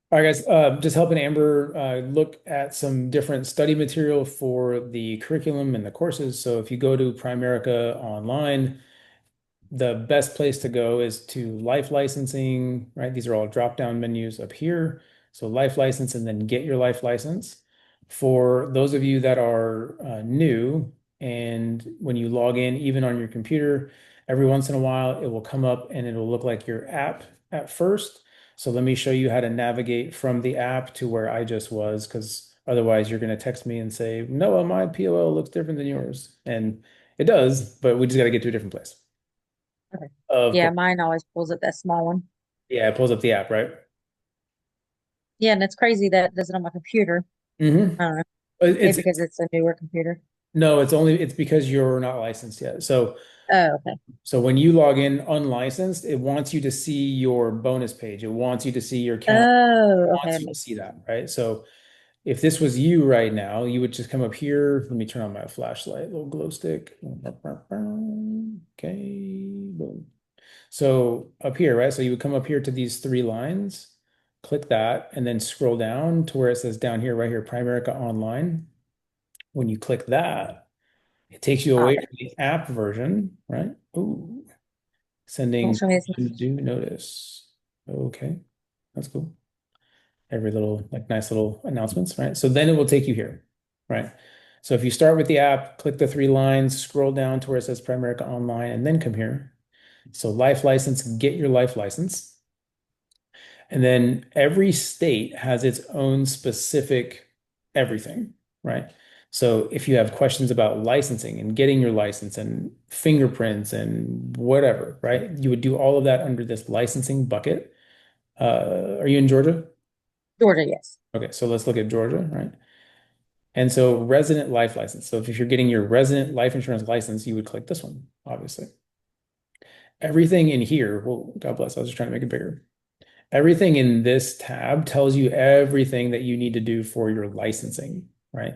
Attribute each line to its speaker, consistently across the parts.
Speaker 1: All right, guys, just helping Amber look at some different study material for the curriculum and the courses. So if you go to Primerica online, the best place to go is to life licensing, right? These are all drop-down menus up here. So life license and then get your life license. For those of you that are new and when you log in, even on your computer, every once in a while it will come up and it'll look like your app at first. So let me show you how to navigate from the app to where I just was, because otherwise you're going to text me and say, Noah, my POL looks different than yours. And it does, but we just got to get to a different place.
Speaker 2: Okay.
Speaker 1: Of
Speaker 2: Yeah,
Speaker 1: course.
Speaker 2: mine always pulls up that small one.
Speaker 1: Yeah, it pulls up the app, right?
Speaker 2: Yeah, and it's crazy that it does it on my computer.
Speaker 1: Mm-hmm.
Speaker 2: I don't know.
Speaker 1: It's,
Speaker 2: Maybe because it's a newer computer.
Speaker 1: no, it's because you're not licensed yet.
Speaker 2: Oh, okay.
Speaker 1: So when you log in unlicensed, it wants you to see your bonus page. It wants you to see your account.
Speaker 2: Oh,
Speaker 1: It
Speaker 2: okay.
Speaker 1: wants you to see that, right? So if this was you right now, you would just come up here. Let me turn on my flashlight, little glow stick. Okay, boom. So up here, right? So you would come up here to these three lines, click that, and then scroll down to where it says down here, right here, Primerica Online. When you click that, it takes you
Speaker 2: Ah,
Speaker 1: away
Speaker 2: there.
Speaker 1: from the app version, right? Ooh,
Speaker 2: Don't
Speaker 1: sending
Speaker 2: show me this
Speaker 1: due
Speaker 2: message.
Speaker 1: notice. Okay, that's cool. Every little, like nice little announcements, right? So then it will take you here, right? So if you start with the app, click the three lines, scroll down to where it says Primerica Online, and then come here. So life license, get your life license. And then every state has its own specific everything, right? So if you have questions about licensing and getting your license and fingerprints and whatever, right? You would do all of that under this licensing bucket. Are you in Georgia?
Speaker 2: Georgia, yes.
Speaker 1: Okay, so let's look at Georgia, right? And so resident life license. So if you're getting your resident life insurance license, you would click this one, obviously. Everything in here, well, God bless, I was just trying to make it bigger. Everything in this tab tells you everything that you need to do for your licensing, right?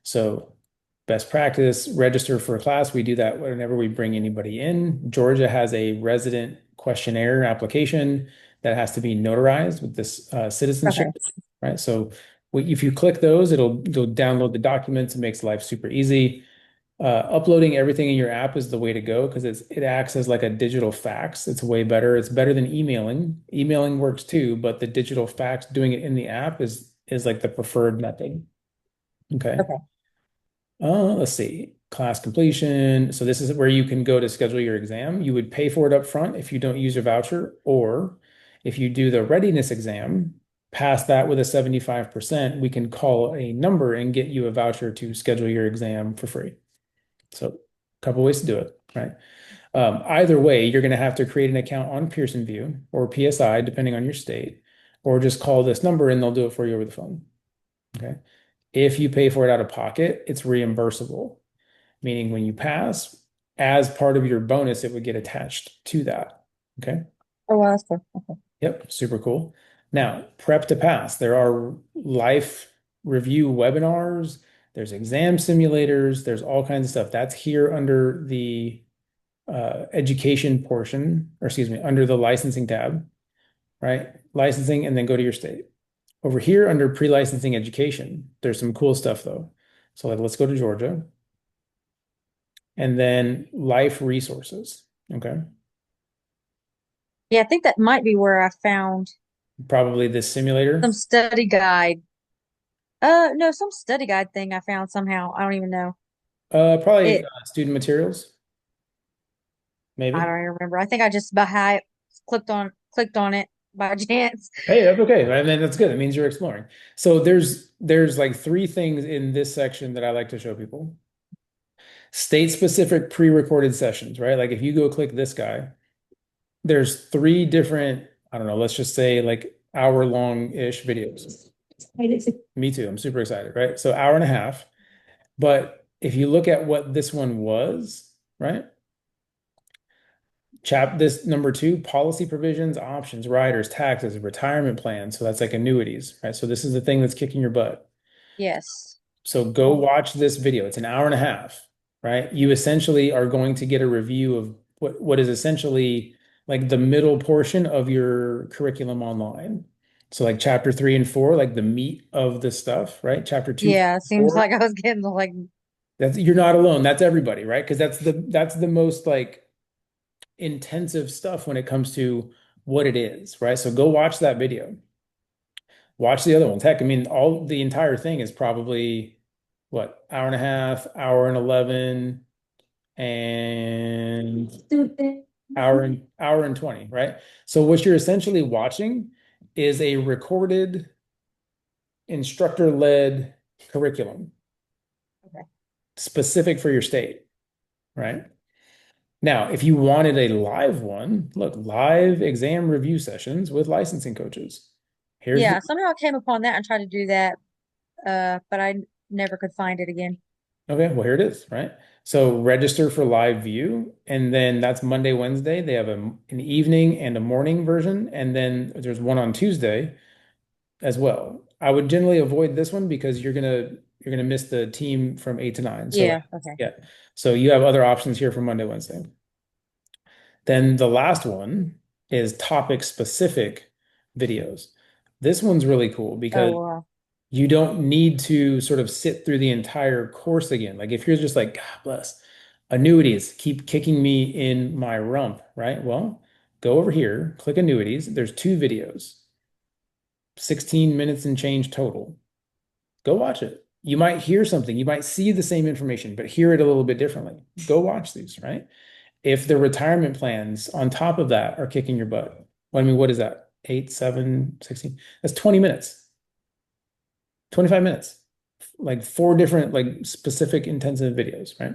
Speaker 1: So best practice, register for a class. We do that whenever we bring anybody in. Georgia has a resident questionnaire application that has to be notarized with this citizenship,
Speaker 2: Okay.
Speaker 1: right? So if you click those, it'll download the documents. It makes life super easy. Uploading everything in your app is the way to go because it acts as like a digital fax. It's way better. It's better than emailing. Emailing works too, but the digital fax, doing it in the app is like the preferred method. Okay.
Speaker 2: Okay.
Speaker 1: Let's see. Class completion. So this is where you can go to schedule your exam. You would pay for it up front if you don't use your voucher, or if you do the readiness exam, pass that with a 75%, we can call a number and get you a voucher to schedule your exam for free. So a couple ways to do it, right? Either way, you're going to have to create an account on Pearson VUE or PSI, depending on your state, or just call this number and they'll do it for you over the phone. Okay. If you pay for it out of pocket, it's reimbursable, meaning when you pass, as part of your bonus, it would get attached to that. Okay.
Speaker 2: Oh, well, that's cool. Okay.
Speaker 1: Yep. Super cool. Now, prep to pass. There are life review webinars, there's exam simulators, there's all kinds of stuff. That's here under the education portion, or excuse me, under the licensing tab, right? Licensing, and then go to your state. Over here under pre-licensing education, there's some cool stuff though. So like, let's go to Georgia and then life resources. Okay.
Speaker 2: Yeah, I think that might be where I found
Speaker 1: Probably this
Speaker 2: some
Speaker 1: simulator.
Speaker 2: study guide. No, some study guide thing I found somehow. I don't even know.
Speaker 1: Probably
Speaker 2: It,
Speaker 1: student materials,
Speaker 2: I
Speaker 1: maybe.
Speaker 2: don't even remember. I think I just by clicked on it by chance.
Speaker 1: Hey, that's okay. I mean, that's good. It means you're exploring. So there's like three things in this section that I like to show people. State-specific pre-recorded sessions, right? Like if you go click this guy, there's three different, I don't know, let's just say like hour-long-ish videos. Me too. I'm super excited, right? So hour and a half. But if you look at what this one was, right? This number two, policy provisions, options, riders, taxes, retirement plans. So that's like annuities, right? So this is the thing that's kicking your butt.
Speaker 2: Yes.
Speaker 1: So go watch this video. It's an hour and a half, right? You essentially are going to get a review of what is essentially like the middle portion of your curriculum online. So like chapter 3 and 4, like the meat of the stuff, right? Chapter two, three,
Speaker 2: Yeah, it seems
Speaker 1: four.
Speaker 2: like I was getting like,
Speaker 1: That's you're not alone. That's everybody, right? Because that's the most like intensive stuff when it comes to what it is, right? So go watch that video. Watch the other ones. Heck, I mean, all the entire thing is probably what, hour and a half, hour and 11, and hour and 20, right? So what you're essentially watching is a recorded instructor-led curriculum
Speaker 2: okay.
Speaker 1: specific for your state, right? Now, if you wanted a live one, look, live exam review sessions with licensing coaches. Here's the
Speaker 2: Yeah, somehow I came upon that and tried to do that, but I never could find it again.
Speaker 1: Okay, well, here it is, right? So register for live view, and then that's Monday, Wednesday. They have an evening and a morning version, and then there's one on Tuesday as well. I would generally avoid this one because you're gonna miss the team from 8 to 9. So
Speaker 2: Yeah, okay.
Speaker 1: yeah, so you have other options here for Monday, Wednesday. Then the last one is topic specific videos. This one's really cool
Speaker 2: Oh,
Speaker 1: because
Speaker 2: wow.
Speaker 1: you don't need to sort of sit through the entire course again. Like if you're just like, God bless, annuities keep kicking me in my rump, right? Well, go over here, click annuities. There's two videos, 16 minutes and change total. Go watch it. You might hear something, you might see the same information, but hear it a little bit differently. Go watch these, right? If the retirement plans on top of that are kicking your butt, well, I mean, what is that? 8, 7, 16? That's 20 minutes, 25 minutes, like four different, like specific intensive videos, right?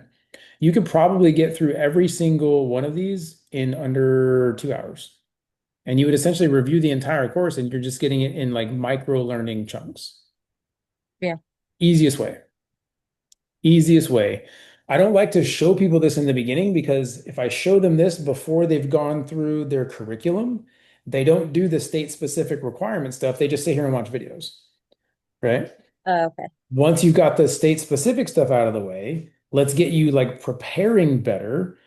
Speaker 1: You could probably get through every single one of these in under 2 hours. And you would essentially review the entire course and you're just getting it in like micro learning chunks.
Speaker 2: Yeah.
Speaker 1: Easiest way. Easiest way. I don't like to show people this in the beginning because if I show them this before they've gone through their curriculum, they don't do the state specific requirement stuff. They just sit here and watch videos, right?
Speaker 2: Okay.
Speaker 1: Once you've got the state specific stuff out of the way, let's get you like preparing better,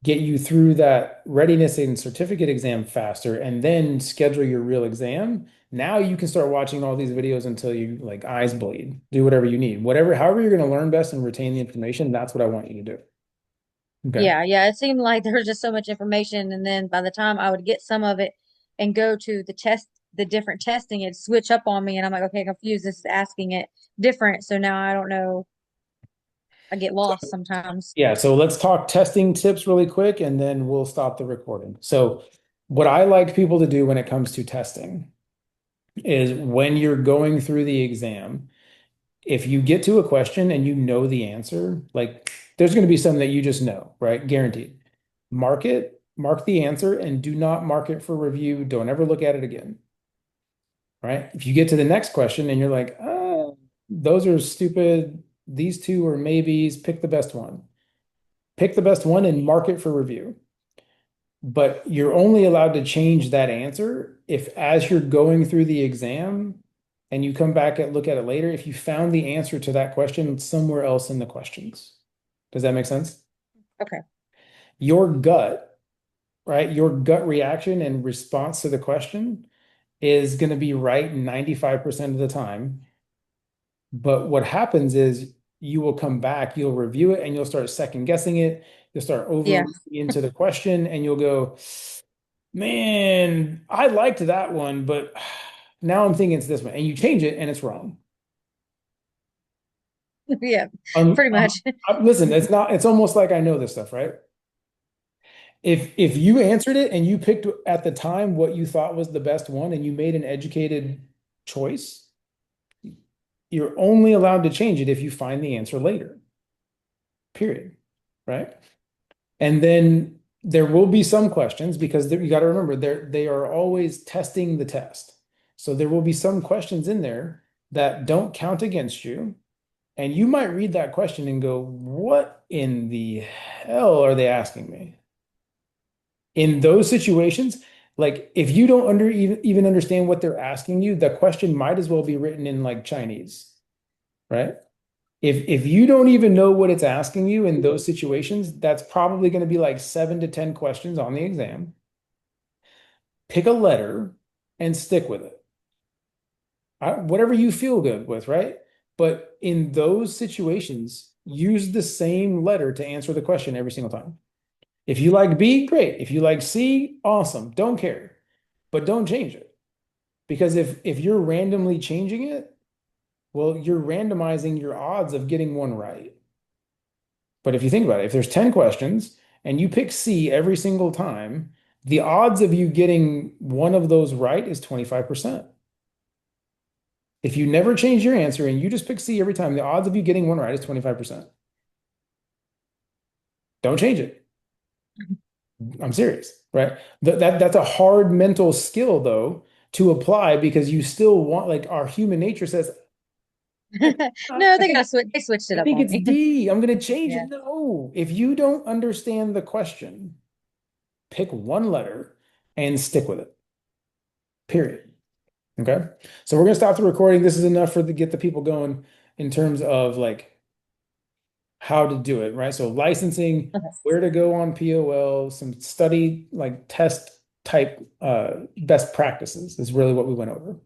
Speaker 1: get you through that readiness and certificate exam faster, and then schedule your real exam. Now you can start watching all these videos until you like eyes bleed. Do whatever you need. Whatever, however you're going to learn best and retain the information, that's what I want you to do. Okay.
Speaker 2: Yeah, yeah. It seemed like there was just so much information, and then by the time I would get some of it and go to the different testing, it'd switch up on me, and I'm like, okay, confused. This is asking it different, so now I don't know. I get lost sometimes.
Speaker 1: Yeah, so let's talk testing tips really quick and then we'll stop the recording. So, what I like people to do when it comes to testing is when you're going through the exam, if you get to a question and you know the answer, like there's going to be some that you just know, right? Guaranteed. Mark it, mark the answer, and do not mark it for review. Don't ever look at it again, right? If you get to the next question and you're like, those are stupid, these two are maybes, pick the best one. Pick the best one and mark it for review. But you're only allowed to change that answer if, as you're going through the exam and you come back and look at it later, if you found the answer to that question somewhere else in the questions. Does that make sense?
Speaker 2: Okay.
Speaker 1: Your gut, right? Your gut reaction and response to the question is going to be right 95% of the time. But what happens is you will come back, you'll review it, and you'll start second guessing it. You'll start over
Speaker 2: Yeah.
Speaker 1: into the question, and you'll go, man, I liked that one, but now I'm thinking it's this one. And you change it, and it's wrong.
Speaker 2: Yeah.
Speaker 1: Um,
Speaker 2: Pretty much.
Speaker 1: listen, it's almost like I know this stuff, right? If you answered it and you picked at the time what you thought was the best one and you made an educated choice, you're only allowed to change it if you find the answer later, period. Right? And then there will be some questions because you got to remember they are always testing the test. So there will be some questions in there that don't count against you. And you might read that question and go, what in the hell are they asking me? In those situations, like if you don't even understand what they're asking you, the question might as well be written in like Chinese, right? If you don't even know what it's asking you in those situations, that's probably going to be like 7 to 10 questions on the exam. Pick a letter and stick with it. whatever you feel good with, right? But in those situations, use the same letter to answer the question every single time. If you like B, great. If you like C, awesome. Don't care. But don't change it. Because if you're randomly changing it, well, you're randomizing your odds of getting one right. But if you think about it, if there's 10 questions and you pick C every single time, the odds of you getting one of those right is 25%. If you never change your answer and you just pick C every time, the odds of you getting one right is 25%. Don't change it. I'm serious, right? That's a hard mental skill though to apply because you still want, like, our human nature says, I,
Speaker 2: No,
Speaker 1: I think
Speaker 2: they switched it
Speaker 1: I
Speaker 2: up
Speaker 1: think
Speaker 2: on
Speaker 1: it's
Speaker 2: me.
Speaker 1: D. I'm going to change it.
Speaker 2: Yeah.
Speaker 1: No. If you don't understand the question, pick one letter and stick with it. Period. Okay. So we're going to stop the recording. This is enough for to get the people going in terms of like how to do it, right? So licensing,
Speaker 2: Okay.
Speaker 1: where to go on POL, some study like test type best practices is really what we went over.